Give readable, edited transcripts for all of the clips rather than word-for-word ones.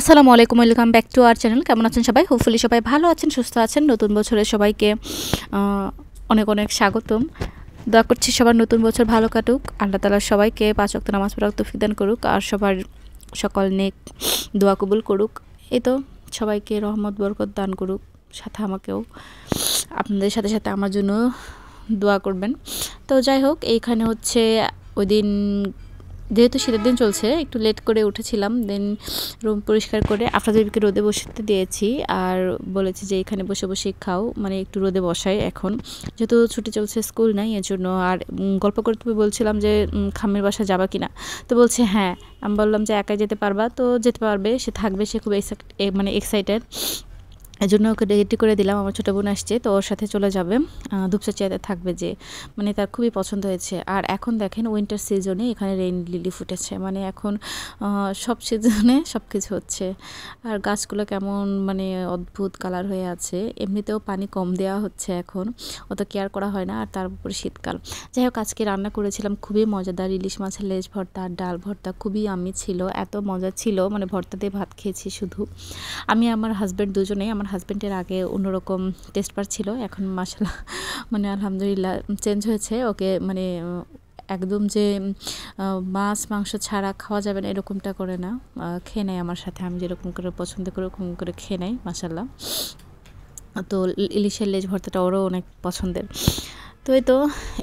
আসসালামু আলাইকুম, welcome back to our channel. কেমন আছেন সবাই? হোপফুলি সবাই ভালো আছেন, সুস্থ আছেন। নতুন বছরে সবাইকে অনেক অনেক স্বাগতম। দোয়া করছি সবার নতুন বছর ভালো কাটুক, আল্লাহ তাআলা সবাইকে ৫ ওয়াক্ত নামাজ পড়ার তৌফিক দান করুক আর সবার সকল নেক দোয়া কবুল করুক। এই তো সবাইকে রহমত বরকত দান করুক, সাথে আমাকেও, আপনাদের সাথে সাথে আমার জন্য দোয়া করবেন। তো যাই হোক, এইখানে হচ্ছে ওই দিন যেহেতু শীতের দিন চলছে একটু লেট করে উঠেছিলাম, দেন রুম পরিষ্কার করে আফরাজকে রোদে বসতে দিয়েছি আর বলেছি যে এখানে বসে বসে খাও, মানে একটু রোদে বসাই। এখন যেহেতু ছুটি চলছে, স্কুল নাই, এর জন্য। আর গল্প করতে বলছিলাম যে খাম্মির বাসা যাবা কিনা, তো বলছে হ্যাঁ। আমি বললাম যে একাই যেতে পারবা? তো যেতে পারবে, সে থাকবে, সে খুব এক্সাইটেড। এই জন্য ওকে রেডি করে দিলাম। আমার ছোটো বোন আসছে, তো ওর সাথে চলে যাবে, ধূপচাচিয়াতে থাকবে, যে মানে তার খুবই পছন্দ হয়েছে। আর এখন দেখেন উইন্টার সিজনে এখানে রেইন লিলি ফুটেছে, মানে এখন সব সিজনে সব কিছু হচ্ছে। আর গাছগুলো কেমন মানে অদ্ভুত কালার হয়ে আছে। এমনিতেও পানি কম দেওয়া হচ্ছে এখন, অত কেয়ার করা হয় না, আর তার উপরে শীতকাল। যাই হোক, আজকে রান্না করেছিলাম খুবই মজাদার ইলিশ মাছের লেজ ভর্তা আর ডাল ভর্তা, খুবই আমি ছিল, এত মজা ছিল, মানে ভর্তা দিয়ে ভাত খেয়েছি শুধু আমি, আমার হাজব্যান্ড দুজনেই। আমার হাজব্যান্ডের আগে অন্যরকম টেস্ট বার ছিল, এখন মাশাআল্লাহ মানে আলহামদুলিল্লাহ চেঞ্জ হয়েছে। ওকে মানে একদম যে মাছ মাংস ছাড়া খাওয়া যাবে না এরকমটা করে না, খেয়ে নেয় আমার সাথে, আমি যেরকম করে পছন্দ করি ওরকম করে খেয়ে নেয় মাশাআল্লাহ। তো ইলিশের লেজ ভর্তাটা ওরও অনেক পছন্দের। তো এই তো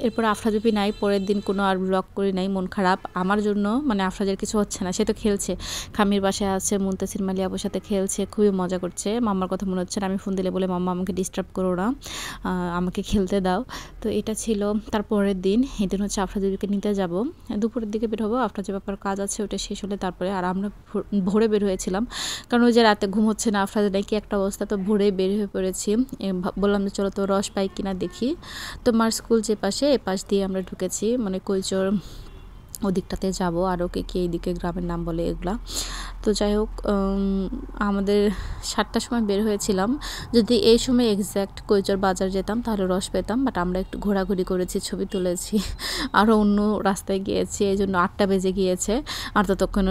এরপর আফরাজুপি নাই, পরের দিন কোনো আর ব্লগ করি নাই, মন খারাপ আমার জন্য, মানে আফরাজের কিছু হচ্ছে না, সে তো খেলছে, খামির বাসায় আছে, মুনতাসির মালি আপুর সাথে খেলছে, খুবই মজা করছে। মাম্মার কথা মনে হচ্ছে না, আমি ফোন দিলে বলে মাম্মা আমাকে ডিস্টার্ব করো না, আমাকে খেলতে দাও। তো এটা ছিল তার পরের দিন। এই দিন হচ্ছে আফরাজুবিকে নিতে যাব, দুপুরের দিকে বের হবো, আফরাজের ব্যাপার কাজ আছে, ওটা শেষ হলে তারপরে। আর আমরা ভোরে বের হয়েছিলাম, কারণ ওই যে রাতে ঘুম হচ্ছে না, আফরাজের নাকি একটা অবস্থা, তো ভোরে বের হয়ে পড়েছি। বললাম যে চলো তো রস পাই কিনা দেখি। তো মার স্কুল যে পাশে, এ পাশ দিয়ে আমরা ঢুকেছি, মানে কৈচর ওদিকটাতে যাব, আর ওকে কি এইদিকে গ্রামের নাম বলে এগুলা। তো যাই হোক, আমাদের 7টার সময় বের হয়েছিলাম। যদি এই সময় এক্স্যাক্ট কৈচর বাজার যেতাম তাহলে রস পেতাম, বাট আমরা একটু ঘোরাঘুরি করেছি, ছবি তুলেছি, আরও অন্য রাস্তায় গিয়েছি, এই জন্য 8টা বেজে গিয়েছে। আর ততক্ষণ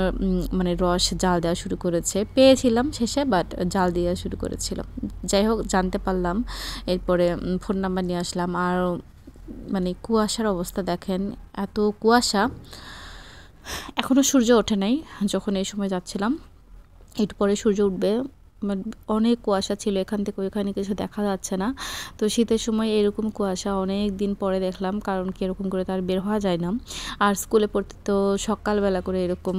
মানে রস জাল দেওয়া শুরু করেছে, পেয়েছিলাম শেষে, বাট জাল দেওয়া শুরু করেছিল। যাই হোক, জানতে পারলাম, এরপরে ফোন নাম্বার নিয়ে আসলাম। আর মানে কুয়াশার অবস্থা দেখেন, এত কুয়াশা, এখনও সূর্য ওঠে নাই যখন এই সময় যাচ্ছিলাম, একটু পরে সূর্য উঠবে। অনেক কুয়াশা ছিল, এখান থেকে ওইখানে কিছু দেখা যাচ্ছে না। তো শীতের সময় এরকম কুয়াশা অনেক দিন পরে দেখলাম, কারণ কি এরকম করে তার বের হওয়া যায় না। আর স্কুলে পড়তে তো সকালবেলা করে এরকম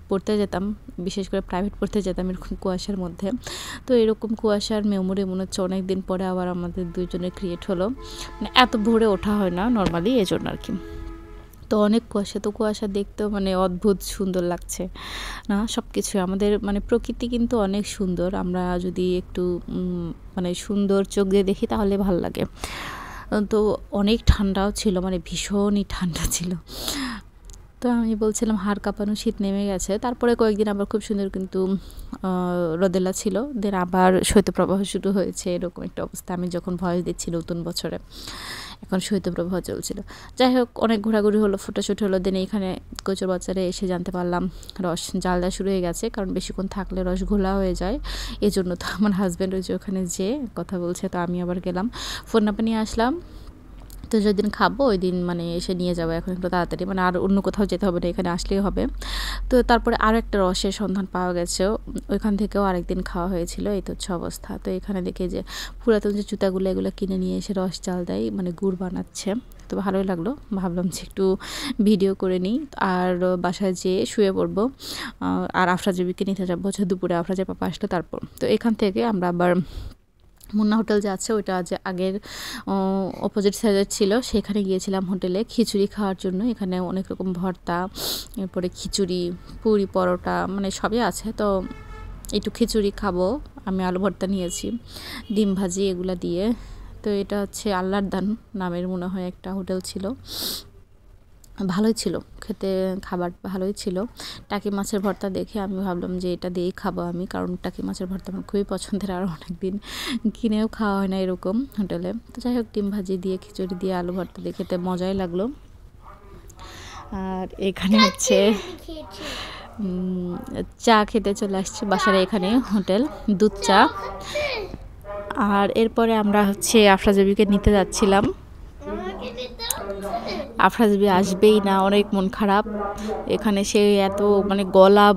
পড়তে যেতাম, বিশেষ করে প্রাইভেট পড়তে যেতাম এরকম কুয়াশার মধ্যে। তো এরকম কুয়াশার মেমোরি মনে হচ্ছে অনেক দিন পরে আবার আমাদের দুইজনের ক্রিয়েট হলো। মানে এত ভোরে ওঠা হয় না নর্মালি, এই জন্য আর কি। তো অনেক কুয়াশা, তো কুয়াশা দেখতেও মানে অদ্ভুত সুন্দর লাগছে না, সব কিছু আমাদের মানে প্রকৃতি কিন্তু অনেক সুন্দর, আমরা যদি একটু মানে সুন্দর চোখ দিয়ে দেখি তাহলে ভালো লাগে। তো অনেক ঠান্ডাও ছিল, মানে ভীষণই ঠান্ডা ছিল। তো আমি বলছিলাম হাড় কাঁপানো শীত নেমে গেছে। তারপরে কয়েকদিন আবার খুব সুন্দর কিন্তু রোদেলা ছিল, দেন আবার শৈত্যপ্রবাহ শুরু হয়েছে, এরকম একটা অবস্থা। আমি যখন ভয়েস দিচ্ছি নতুন বছরে, এখন শৈত্যপ্রবাহ চলছিল। যাই হোক, অনেক ঘোরাঘুরি হলো, ফটোশ্যুট হলো, দেন এখানে কৈচর বাজারে এসে জানতে পারলাম রস জাল দেওয়া শুরু হয়ে গেছে, কারণ বেশিক্ষণ থাকলে রস ঘোলা হয়ে যায়। এই জন্য তো আমার হাজব্যান্ড ওই যে ওখানে যেয়ে কথা বলছে, তো আমি আবার গেলাম, ফোন নাম্বার নিয়ে আসলাম। তো যেদিন খাবো ওই দিন মানে এসে নিয়ে যাবো এখন একটু তাড়াতাড়ি, মানে আর অন্য কোথাও যেতে হবে না, এখানে আসলেই হবে। তো তারপরে আরও একটা রসের সন্ধান পাওয়া গেছে, ওইখান থেকেও আরেকদিন খাওয়া হয়েছিল। এই তো হচ্ছে অবস্থা। তো এখানে দেখে যে পুরাতন যে জুতাগুলো এগুলো কিনে নিয়ে এসে রস জাল দেয়, মানে গুড় বানাচ্ছে, তো ভালোই লাগলো। ভাবলাম যে একটু ভিডিও করে নিই, আর বাসায় যেয়ে শুয়ে পড়বো। আর আফরাজবিকে নিতে যাবো হচ্ছে দুপুরে, আফরাজের পাপা আসলো তারপর। তো এখান থেকে আমরা আবার মুন্না হোটেল যে আছে, ওইটা যে আগের অপোজিট সাইডে ছিল, সেখানে গিয়েছিলাম হোটেলে খিচুড়ি খাওয়ার জন্য। এখানে অনেক রকম ভর্তা, এরপরে খিচুড়ি, পুরি, পরোটা, মানে সবই আছে। তো একটু খিচুড়ি খাবো, আমি আলু ভর্তা নিয়েছি, ডিম ভাজি এগুলা দিয়ে। তো এটা হচ্ছে আল্লাহর দান নামের মনে হয় একটা হোটেল ছিল, ভালোই ছিল খেতে, খাবার ভালোই ছিল। টাকি মাছের ভর্তা দেখে আমি ভাবলাম যে এটা দিয়েই খাবো আমি, কারণ টাকি মাছের ভর্তা আমার খুবই পছন্দের, আর অনেক দিন কিনেও খাওয়া হয় না এরকম হোটেলে। তো যাই হোক, ডিম ভাজি দিয়ে খিচুড়ি দিয়ে আলু ভর্তা দিয়ে খেতে মজাই লাগলো। আর এখানে হচ্ছে চা খেতে চলে আসছি বাসার এখানে হোটেল দুধ চা। আর এরপরে আমরা হচ্ছে আফরাজবিকে নিতে যাচ্ছিলাম। আফরাজবি আসবেই না, অনেক মন খারাপ। এখানে সে এত মানে গলা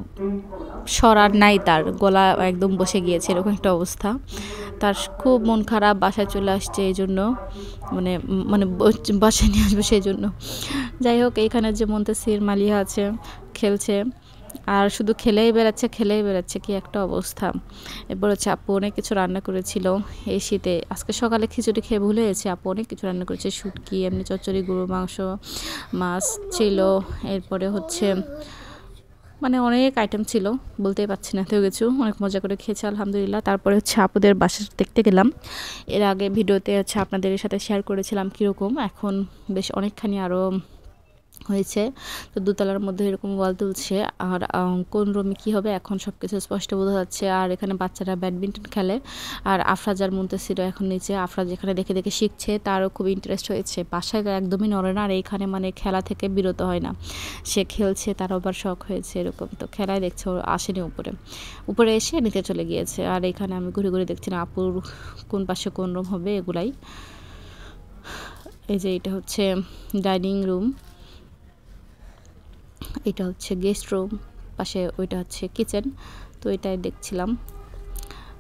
সরার নাই, তার গলা একদম বসে গিয়েছে, এরকম একটা অবস্থা। তার খুব মন খারাপ, বাসায় চলে আসছে এই জন্য, মানে মানে বাসায় নিয়ে আসবে সেই জন্য। যাই হোক, এইখানে যে মুনতাসির মালিহা আছে খেলছে, আর শুধু খেলেই বেড়াচ্ছে, কি একটা অবস্থা। এরপর হচ্ছে আপু অনেক কিছু রান্না করেছিল এই শীতে। আজকে সকালে খিচুড়ি খেয়ে ভুলে গেছি, আপু অনেক কিছু রান্না করেছে, শুটকি, এমনি চচ্চড়ি, গরুর মাংস, মাছ ছিল। এরপরে হচ্ছে মানে অনেক আইটেম ছিল, বলতেই পারছি না, এত কিছু। অনেক মজা করে খেয়েছি আলহামদুলিল্লাহ। তারপরে হচ্ছে আপুদের বাসা দেখতে গেলাম। এর আগে ভিডিওতে হচ্ছে আপনাদের সাথে শেয়ার করেছিলাম কীরকম, এখন বেশ অনেকখানি আরও হয়েছে। তো দোতলার মধ্যে এরকম ওয়াল তুলছে, আর কোন রুমে কী হবে এখন সব কিছু স্পষ্ট বোঝা যাচ্ছে। আর এখানে বাচ্চারা ব্যাডমিন্টন খেলে, আর আফরাজ আর মুনতাসিরও এখন নিচে। আফরাজ এখানে দেখে দেখে শিখছে, তারও খুব ইন্টারেস্ট হয়েছে। বাসায় একদমই নড়ে না, আর এইখানে মানে খেলা থেকে বিরত হয় না, সে খেলছে, তার আবার শখ হয়েছে এরকম। তো খেলায় দেখছে, ওর আসেনি উপরে এসে নিতে চলে গিয়েছে। আর এখানে আমি ঘুরে ঘুরে দেখছি না আপুর কোন পাশে কোন রুম হবে এগুলাই। এই যে এটা হচ্ছে ডাইনিং রুম, এটা হচ্ছে গেস্ট রুম, পাশে ওইটা হচ্ছে কিচেন। তো এটাই দেখছিলাম।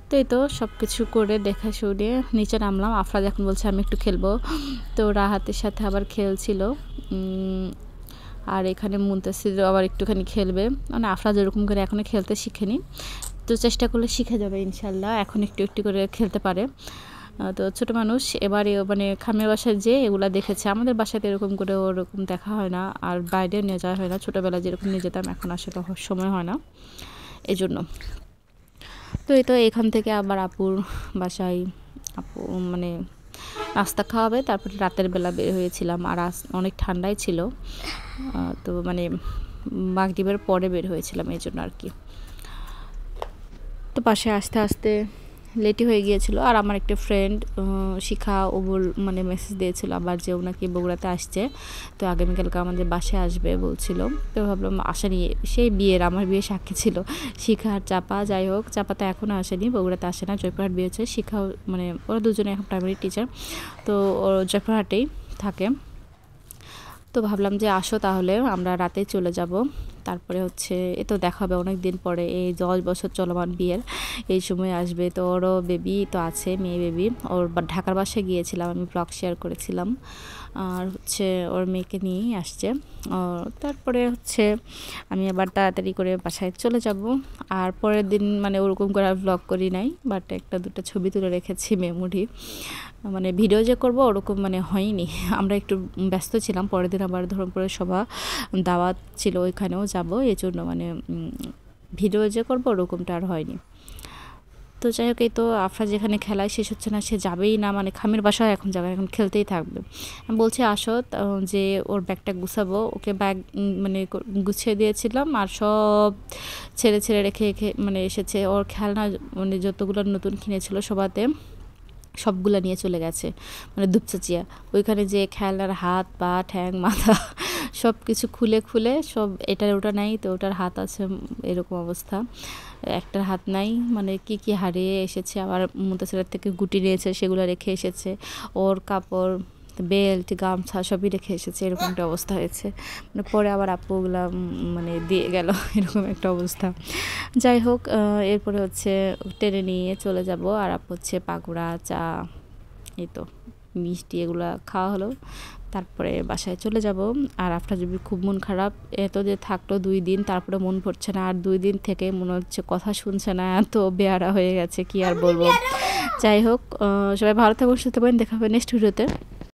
তো এই তো সব কিছু করে দেখা শুনে নিচে নামলাম। আফরাজ এখন বলছে আমি একটু খেলবো, তো রাহাতের সাথে আবার খেলছিল। আর এখানে মুনতাসির আবার একটুখানি খেলবে, মানে আফরাজ এরকম করে এখনও খেলতে শিখেনি, তো চেষ্টা করলে শিখে যাবে ইনশাল্লাহ, এখন একটু একটু করে খেলতে পারে। তো ছোটো মানুষ এবারে মানে খামের বাসায় যে এগুলা দেখেছে, আমাদের বাসাতে এরকম করে ওরকম দেখা হয় না, আর বাইরে নিয়ে যাওয়া হয় না। ছোটোবেলায় যেরকম নিয়ে যেতাম, এখন আসলে সময় হয় না এই জন্য। তো এই তো এখান থেকে আবার আপুর বাসায় আপু মানে নাস্তা খাওয়াবে, তারপরে রাতের বেলা বের হয়েছিলাম। আর অনেক ঠান্ডাই ছিল, তো মানে মাগরিবের পরে বের হয়েছিলাম এই জন্য আর কি। তো পাশে আস্তে আস্তে লেটই হয়ে গিয়েছিল। আর আমার একটা ফ্রেন্ড শিখা, ও মানে মেসেজ দিয়েছিল আবার যে ও নাকি বগুড়াতে আসছে, তো আগামীকালকে আমাদের বাসায় আসবে বলছিল। তো ভাবলাম আসেনি, সেই আমার বিয়ে সাক্ষী ছিল শিখা আর চাপা। যাই হোক, চাপা তো এখনও আসেনি, বগুড়াতে আসে না, জয়পুরহাট বিয়ে হচ্ছে। শিখাও মানে ওরা দুজনে এখন প্রাইমারি টিচার, তো ও জয়পুরহাটেই থাকে। তো ভাবলাম যে আসো তাহলে, আমরা রাতেই চলে যাব। তারপরে হচ্ছে এ তো দেখা হবে অনেক দিন পরে, এই 10 বছর চলমান বিয়ের এই সময় আসবে। তো ওরও বেবি তো আছে, মেয়ে বেবি। ওর ঢাকার বাসায় গিয়েছিলাম, আমি ব্লগ শেয়ার করেছিলাম। আর হচ্ছে ওর মেয়েকে নিয়েই আসছে। তারপরে হচ্ছে আমি আবার তাড়াতাড়ি করে বাসায় চলে যাব। আর পরের দিন মানে ওরকম করে আর ব্লগ করি নাই, বাট একটা দুটো ছবি তুলে রেখেছি মেমোরি। মানে ভিডিও যে করব ওরকম মানে হয়নি, আমরা একটু ব্যস্ত ছিলাম। পরের দিন আবার ধরমপুরের সভা দাওয়াত ছিল, ওইখানেও যাব, এই জন্য মানে ভিডিও যে করব ওরকমটা আর হয়নি। তো যাই হোক, এই তো আফরা যেখানে খেলায় শেষ হচ্ছে না, সে যাবেই না, মানে খামের বাসায় এখন যাবে, এখন খেলতেই থাকবে। আমি বলছি আসো, যে ওর ব্যাগটা গুছাবো, ওকে ব্যাগ মানে গুছিয়ে দিয়েছিলাম, আর সব ছেড়ে ছেড়ে রেখে রেখে মানে এসেছে। ওর খেলনা মানে যতগুলো নতুন কিনেছিল সবাতে সবগুলা নিয়ে চলে গেছে, মানে দুপচাচিয়া। ওইখানে যে খেলনার হাত পা ঠ্যাং মাথা সব কিছু খুলে খুলে সব, এটার ওটা নাই তো ওটার হাত আছে, এরকম অবস্থা। একটার হাত নাই, মানে কি কি হারিয়ে এসেছে। আবার মুনতাসিরের থেকে গুটি নিয়েছে, সেগুলো রেখে এসেছে। ওর কাপড়, বেল্ট, গামছা সবই রেখে এসেছে, এরকম একটা অবস্থা হয়েছে। মানে পরে আবার আপুগুলা মানে দিয়ে গেল, এরকম একটা অবস্থা। যাই হোক, এরপরে হচ্ছে টেনে নিয়ে চলে যাব। আর আপু হচ্ছে পাকোড়া, চা, এই তো মিষ্টি এগুলো খাওয়া হলো। তারপরে বাসায় চলে যাব। আর আপনার যদি খুব মন খারাপ, এত যে থাকলো 2 দিন, তারপরে মন পড়ছে না। আর 2 দিন থেকে মনে হচ্ছে কথা শুনছে না, এত বেয়ারা হয়ে গেছে, কি আর বলবো। যাই হোক, সবাই ভালো থাকবেন, সুস্থ থাকবেন, দেখা হবে নেক্সট ভিডিওতে।